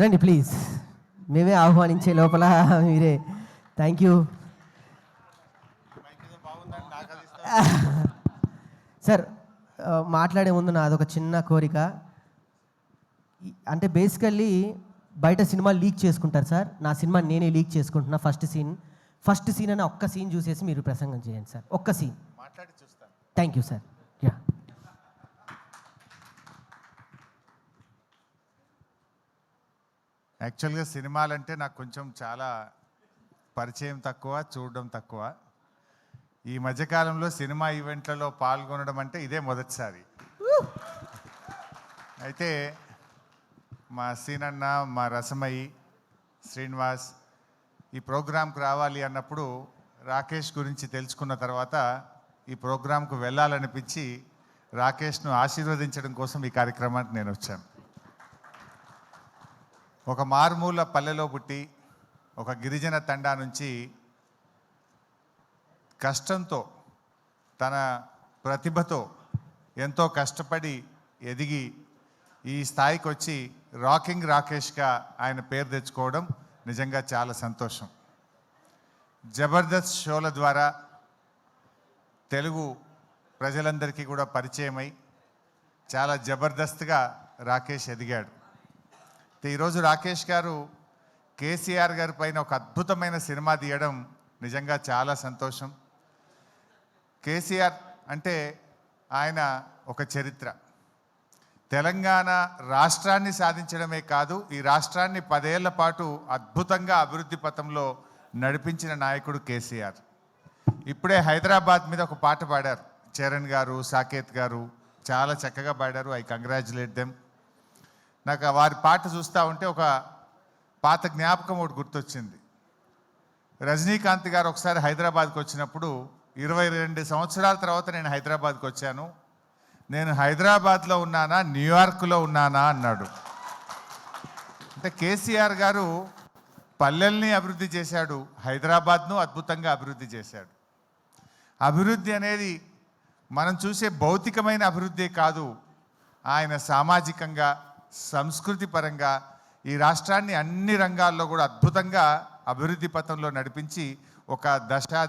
రండి ప్లీజ్. మేమే ఆహ్వానించే లోపల మీరే. Thank you sir. మాట్లాడే ముందు నాదొక చిన్న కోరిక. అంటే బేసికల్లీ బయట సినిమా లీక్ చేసుకుంటారు సార్, నా సినిమా నేనే లీక్ చేసుకుంటున్నా. ఫస్ట్ సీన్ అని ఒక్క సీన్ చూసేసి మీరు ప్రసంగం చేయండి సార్, ఒక్క సీన్ మాట్లాడి చూస్తాను. Thank you sir. యా యాక్చువల్గా సినిమాలంటే నాకు కొంచెం చాలా పరిచయం తక్కువ, చూడడం తక్కువ. ఈ మధ్యకాలంలో సినిమా ఈవెంట్లలో పాల్గొనడం అంటే ఇదే మొదటిసారి. అయితే మా సీనన్న, మా రసమయి, శ్రీనివాస్ ఈ ప్రోగ్రాంకి రావాలి అన్నప్పుడు రాకేష్ గురించి తెలుసుకున్న తర్వాత ఈ ప్రోగ్రాంకు వెళ్ళాలనిపించి రాకేష్ను ఆశీర్వదించడం కోసం ఈ కార్యక్రమానికి నేను వచ్చాను. ఒక మారుమూల పల్లెలో పుట్టి ఒక గిరిజన తండా నుంచి కష్టంతో తన ప్రతిభతో ఎంతో కష్టపడి ఎదిగి ఈ స్థాయికి వచ్చి రాకింగ్ రాకేష్గా ఆయన పేరు తెచ్చుకోవడం నిజంగా చాలా సంతోషం. జబర్దస్త్ షోల ద్వారా తెలుగు ప్రజలందరికీ కూడా పరిచయమై చాలా జబర్దస్త్గా రాకేష్ ఎదిగాడు. ఈరోజు రాకేష్ గారు కేసీఆర్ గారి పైన ఒక అద్భుతమైన సినిమా తీయడం నిజంగా చాలా సంతోషం. కేసీఆర్ అంటే ఆయన ఒక చరిత్ర. తెలంగాణ రాష్ట్రాన్ని సాధించడమే కాదు, ఈ రాష్ట్రాన్ని 10 ఏళ్ల పాటు అద్భుతంగా అభివృద్ధి పథంలో నడిపించిన నాయకుడు కేసీఆర్. ఇప్పుడే హైదరాబాద్ మీద ఒక పాట పాడారు చరణ్ గారు, సాకేత్ గారు, చాలా చక్కగా పాడారు. I congratulate them. నాకు వారి పాట చూస్తూ ఉంటే ఒక పాత జ్ఞాపకం ఒకటి గుర్తొచ్చింది. రజనీకాంత్ గారు ఒకసారి హైదరాబాద్కి వచ్చినప్పుడు 22 సంవత్సరాల తర్వాత నేను హైదరాబాద్కి వచ్చాను, నేను హైదరాబాద్లో ఉన్నానా న్యూయార్క్లో ఉన్నానా అన్నాడు. అంటే కేసీఆర్ గారు పల్లెల్ని అభివృద్ధి చేశాడు, హైదరాబాద్ను అద్భుతంగా అభివృద్ధి చేశాడు. అభివృద్ధి అనేది మనం చూసే భౌతికమైన అభివృద్ధి కాదు, ఆయన సామాజికంగా, సంస్కృతి పరంగా ఈ రాష్ట్రాన్ని అన్ని రంగాల్లో కూడా అద్భుతంగా అభివృద్ధి పథంలో నడిపించి ఒక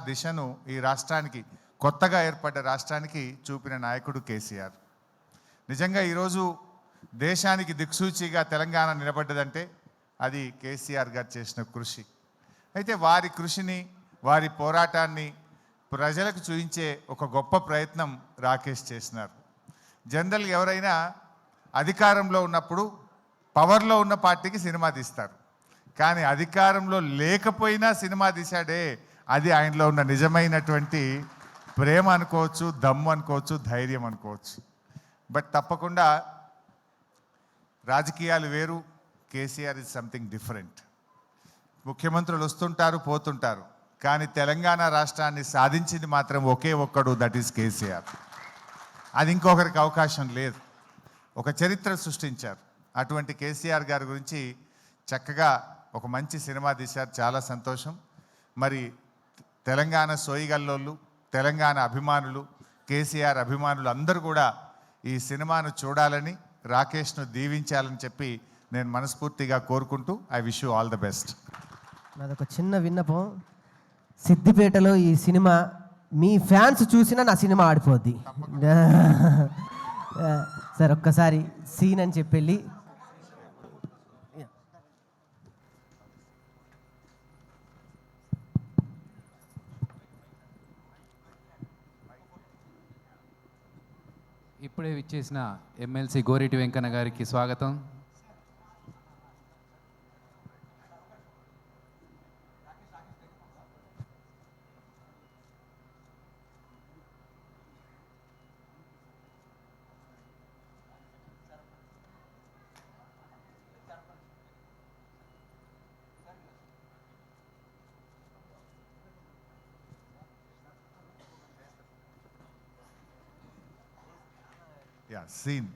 దిశను ఈ రాష్ట్రానికి, కొత్తగా ఏర్పడ్డ రాష్ట్రానికి చూపిన నాయకుడు కేసీఆర్. నిజంగా ఈరోజు దేశానికి దిక్సూచిగా తెలంగాణ నిలబడ్డదంటే అది కేసీఆర్ గారు చేసిన కృషి. అయితే వారి కృషిని, వారి పోరాటాన్ని ప్రజలకు చూపించే ఒక గొప్ప ప్రయత్నం రాకేష్ చేసినారు. జనరల్గా ఎవరైనా అధికారంలో ఉన్నప్పుడు పవర్లో ఉన్న పార్టీకి సినిమా తీస్తారు, కానీ అధికారంలో లేకపోయినా సినిమా తీశాడే, అది ఆయనలో ఉన్న నిజమైనటువంటి ప్రేమ అనుకోవచ్చు, దమ్ము అనుకోవచ్చు, ధైర్యం అనుకోవచ్చు. బట్ తప్పకుండా రాజకీయాలు వేరు, కేసీఆర్ ఇస్ సంథింగ్ డిఫరెంట్. ముఖ్యమంత్రులు వస్తుంటారు, పోతుంటారు, కానీ తెలంగాణ రాష్ట్రాన్ని సాధించింది మాత్రం ఒకే ఒక్కడు, దట్ ఈస్ కేసీఆర్. అది ఇంకొకరికి అవకాశం లేదు. ఒక చరిత్ర సృష్టించారు. అటువంటి కేసీఆర్ గారి గురించి చక్కగా ఒక మంచి సినిమా తీశారు, చాలా సంతోషం. మరి తెలంగాణ సోయిగల్లోళ్ళు, తెలంగాణ అభిమానులు, కేసీఆర్ అభిమానులు అందరూ కూడా ఈ సినిమాను చూడాలని, రాకేష్ను దీవించాలని చెప్పి నేను మనస్ఫూర్తిగా కోరుకుంటూ I wish you all the best. నాదొక చిన్న విన్నపం, సిద్దిపేటలో ఈ సినిమా మీ ఫ్యాన్స్ చూసినా నా సినిమా ఆడిపోద్ది సార్. ఒక్కసారి సీన్ అని చెప్పి ఇప్పుడే విచ్చేసిన ఎమ్మెల్సీ గోరేటి వెంకన్న గారికి స్వాగతం. Yeah, scene.